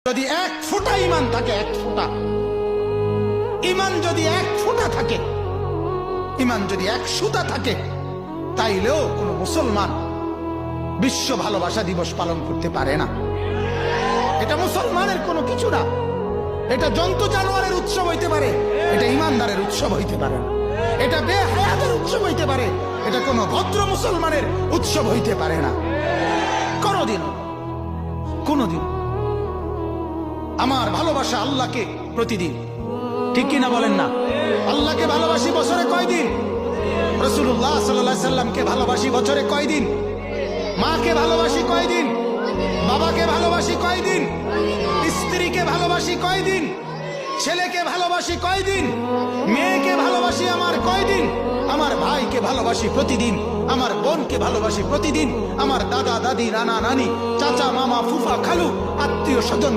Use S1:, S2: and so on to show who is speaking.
S1: যদি এক ফোঁটা ইমান থাকে, এক ফোঁটা ইমান যদি এক ফোঁটা থাকে, ইমান যদি এক সুতা থাকে, তাইলেও কোন মুসলমান বিশ্ব ভালোবাসা দিবস পালন করতে পারে না। এটা মুসলমানের কোনো কিছু না। এটা জন্তু জানোয়ারের উৎসব হইতে পারে, এটা ইমানদারের উৎসব হইতে পারে না। এটা বেহায়াতের উৎসব হইতে পারে, এটা কোনো ভদ্র মুসলমানের উৎসব হইতে পারে না। কোনদিন আমার ভালোবাসা আল্লাহকে প্রতিদিন, ঠিক কিনা বলেন না? আল্লাহকে ভালোবাসি বছরে কয়দিন? রাসূলুল্লাহ সাল্লাল্লাহু আলাইহি সাল্লামকে ভালোবাসি বছরে কয়দিন? মাকে ভালোবাসি কয়দিন? বাবাকে ভালোবাসি কয়দিন? স্ত্রীকে ভালোবাসি কয়দিন? ছেলেকে ভালোবাসি কয়দিন? মেয়েকে ভালোবাসি আমার কয়দিন? আমার ভাইকে ভালোবাসি প্রতিদিন, আমার বোনকে ভালোবাসি প্রতিদিন, আমার দাদা দাদি নানা নানি চাচা মামা ফুফা খালু আত্মীয় স্বজনকে